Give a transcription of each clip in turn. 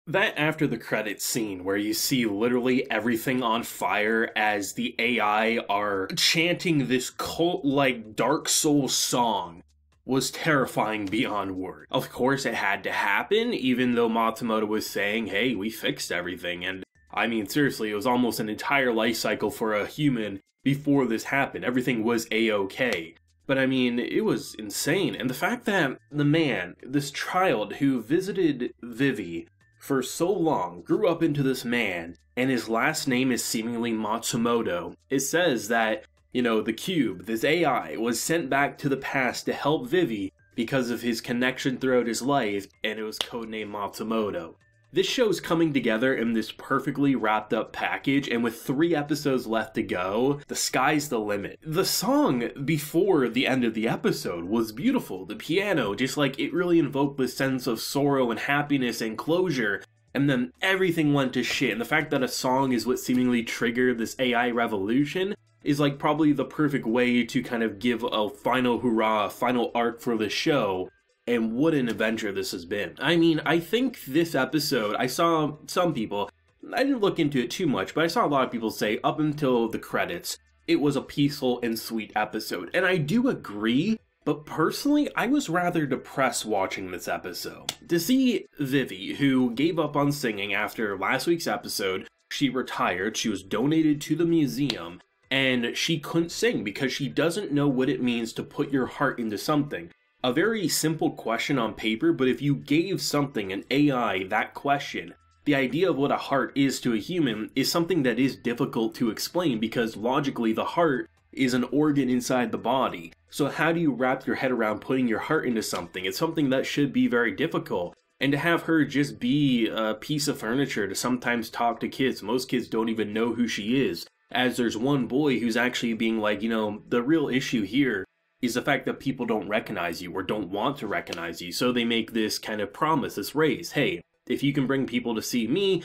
That after the credits scene where you see literally everything on fire as the AI are chanting this cult like Dark Souls song was terrifying beyond word. Of course, it had to happen, even though Matsumoto was saying, hey, we fixed everything. And I mean, seriously, it was almost an entire life cycle for a human before this happened. Everything was A-OK. But I mean, it was insane. And the fact that the man, this child who visited Vivi for so long, grew up into this man, and his last name is seemingly Matsumoto. It says that, the cube, this AI, was sent back to the past to help Vivi because of his connection throughout his life, and it was codenamed Matsumoto. This show's coming together in this perfectly wrapped up package, and with 3 episodes left to go, the sky's the limit. The song before the end of the episode was beautiful. The piano, just like it really invoked this sense of sorrow and happiness and closure, and then everything went to shit. And the fact that a song is what seemingly triggered this AI revolution is like probably the perfect way to kind of give a final hurrah, a final arc for the show. And what an adventure this has been. I mean, I think this episode, I saw some people, I didn't look into it too much, but I saw a lot of people say up until the credits, it was a peaceful and sweet episode. And I do agree, but personally, I was rather depressed watching this episode. To see Vivi, who gave up on singing after last week's episode, she retired, she was donated to the museum, and she couldn't sing because she doesn't know what it means to put your heart into something. A very simple question on paper, but if you gave something, an AI, that question, the idea of what a heart is to a human is something that is difficult to explain because logically the heart is an organ inside the body. So how do you wrap your head around putting your heart into something? It's something that should be very difficult. And to have her just be a piece of furniture to sometimes talk to kids, most kids don't even know who she is. As there's one boy who's actually being like, the real issue here is the fact that people don't recognize you or don't want to recognize you. So they make this kind of promise, this raise. Hey, if you can bring people to see me,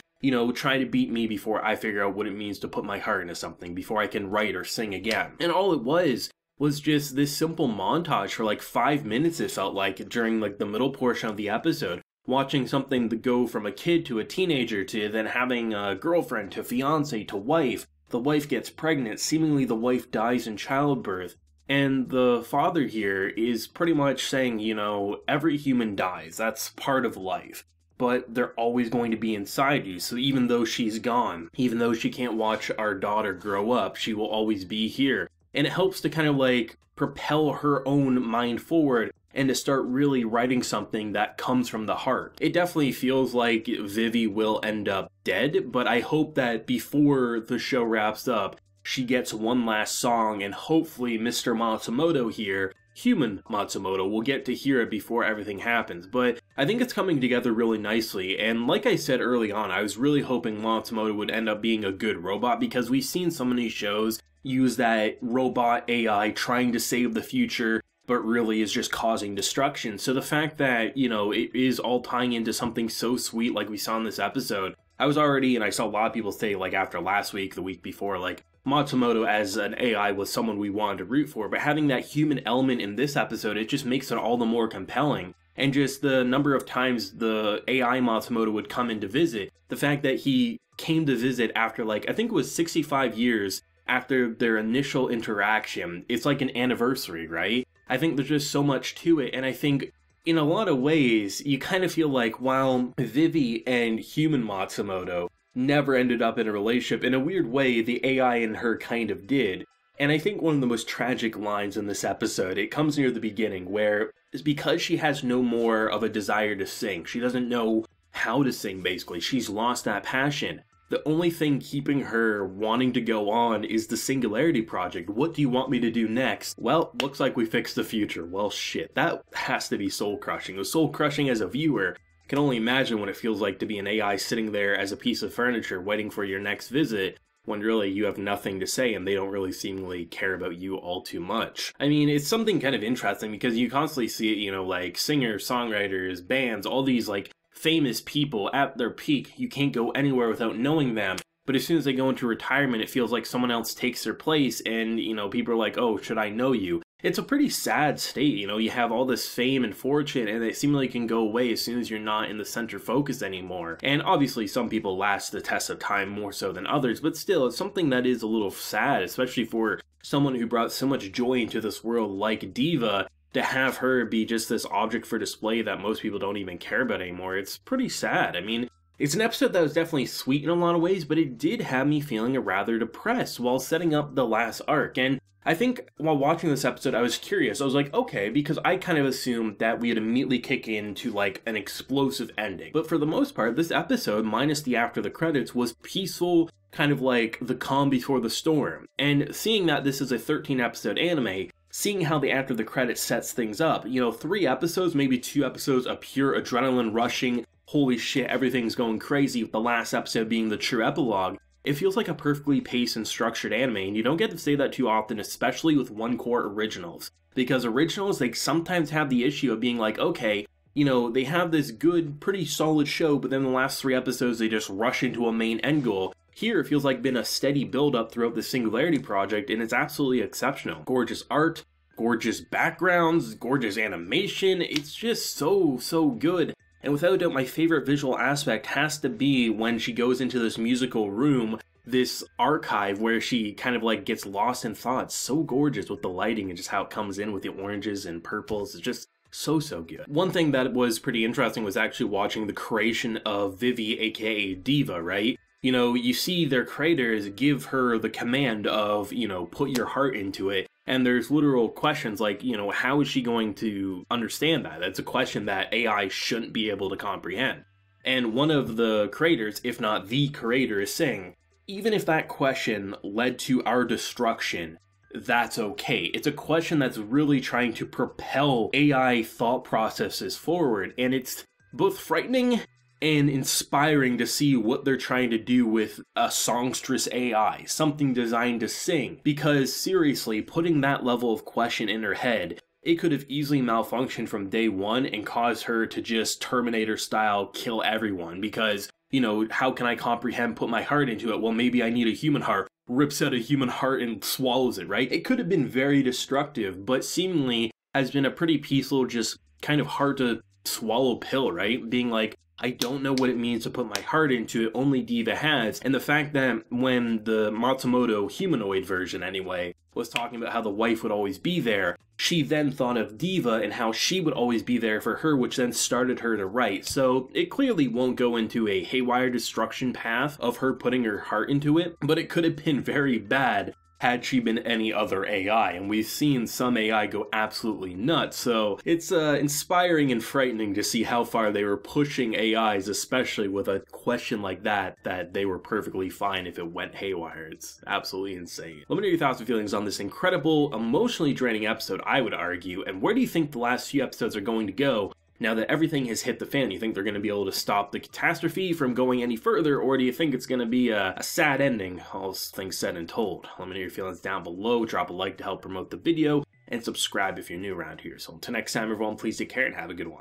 try to beat me before I figure out what it means to put my heart into something, before I can write or sing again. And all it was just this simple montage for like 5 minutes, it felt like, during like the middle portion of the episode. Watching something to go from a kid to a teenager to then having a girlfriend to fiance to wife. The wife gets pregnant, seemingly the wife dies in childbirth. And the father here is pretty much saying, every human dies. That's part of life. But they're always going to be inside you. So even though she's gone, even though she can't watch our daughter grow up, she will always be here. And it helps to kind of like propel her own mind forward and to start really writing something that comes from the heart. It definitely feels like Vivi will end up dead, but I hope that before the show wraps up, she gets one last song, and hopefully Mr. Matsumoto here, human Matsumoto, will get to hear it before everything happens. But I think it's coming together really nicely, and like I said early on, I was really hoping Matsumoto would end up being a good robot, because we've seen so many shows use that robot AI trying to save the future, but really is just causing destruction. So the fact that, it is all tying into something so sweet like we saw in this episode, I was already, and I saw a lot of people say, like after last week, the week before, like, Matsumoto as an AI was someone we wanted to root for, but having that human element in this episode, it just makes it all the more compelling. And just the number of times the AI Matsumoto would come in to visit, the fact that he came to visit after like, I think it was 65 years after their initial interaction, it's like an anniversary, right? I think there's just so much to it, and I think in a lot of ways, you kind of feel like while Vivi and human Matsumoto never ended up in a relationship, in a weird way, the AI and her kind of did. And I think one of the most tragic lines in this episode, it comes near the beginning, where it's because she has no more of a desire to sing. She doesn't know how to sing, basically. She's lost that passion. The only thing keeping her wanting to go on is the Singularity Project. What do you want me to do next? Well, looks like we fixed the future. Well, shit, that has to be soul-crushing. It was soul-crushing as a viewer. I can only imagine what it feels like to be an AI sitting there as a piece of furniture waiting for your next visit when really you have nothing to say and they don't really seemingly care about you all too much. I mean, it's something kind of interesting because you constantly see it, like singers, songwriters, bands, all these like famous people at their peak. You can't go anywhere without knowing them. But as soon as they go into retirement, it feels like someone else takes their place and, people are like, oh, should I know you? it's a pretty sad state. You know, you have all this fame and fortune, and it seemingly can go away as soon as you're not in the center focus anymore. And obviously, some people last the test of time more so than others, but still, it's something that is a little sad, especially for someone who brought so much joy into this world like D.Va, to have her be just this object for display that most people don't even care about anymore. It's pretty sad. I mean, it's an episode that was definitely sweet in a lot of ways, but it did have me feeling rather depressed while setting up the last arc. And I think while watching this episode, I was curious. I was like, okay, because I kind of assumed that we'd immediately kick into like an explosive ending. But for the most part, this episode, minus the after the credits, was peaceful, kind of like the calm before the storm. And seeing that this is a 13 episode anime, seeing how the after the credits sets things up, you know, 3 episodes, maybe 2 episodes of pure adrenaline rushing, holy shit, everything's going crazy, with the last episode being the true epilogue. It feels like a perfectly paced and structured anime, and you don't get to say that too often, especially with One Core originals. Because originals, they sometimes have the issue of being like, okay, you know, they have this good, pretty solid show, but then the last 3 episodes they just rush into a main end goal. Here, it feels like been a steady build-up throughout the Singularity project, and it's absolutely exceptional. Gorgeous art, gorgeous backgrounds, gorgeous animation, it's just so good. And without a doubt, my favorite visual aspect has to be when she goes into this musical room, this archive where she kind of like gets lost in thought. It's so gorgeous with the lighting and just how it comes in with the oranges and purples. It's just so good. One thing that was pretty interesting was actually watching the creation of Vivi, aka D.Va, right? You know, you see their creators give her the command of, you know, put your heart into it. And there's literal questions like, you know, how is she going to understand that? That's a question that AI shouldn't be able to comprehend. And one of the creators, if not the creator, is saying, even if that question led to our destruction, that's okay. It's a question that's really trying to propel AI thought processes forward. And it's both frightening and inspiring to see what they're trying to do with a songstress AI, something designed to sing. Because seriously, putting that level of question in her head, it could have easily malfunctioned from day one and caused her to just Terminator style kill everyone. Because, you know, how can I comprehend, put my heart into it? Well, maybe I need a human heart. Rips out a human heart and swallows it, right? It could have been very destructive, but seemingly has been a pretty peaceful, just kind of hard to swallow pill, right? Being like, I don't know what it means to put my heart into it, only D.Va has. And the fact that when the Matsumoto humanoid version anyway was talking about how the wife would always be there, she then thought of D.Va and how she would always be there for her, which then started her to write. So it clearly won't go into a haywire destruction path of her putting her heart into it, but it could have been very bad had she been any other AI, and we've seen some AI go absolutely nuts, so it's inspiring and frightening to see how far they were pushing AIs, especially with a question like that they were perfectly fine if it went haywire. It's absolutely insane. Let me know your thoughts and feelings on this incredible, emotionally draining episode, I would argue, and where do you think the last few episodes are going to go now that everything has hit the fan? You think they're going to be able to stop the catastrophe from going any further, or do you think it's going to be a sad ending, all things said and told? Let me know your feelings down below, drop a like to help promote the video, and subscribe if you're new around here. So until next time, everyone, please take care and have a good one.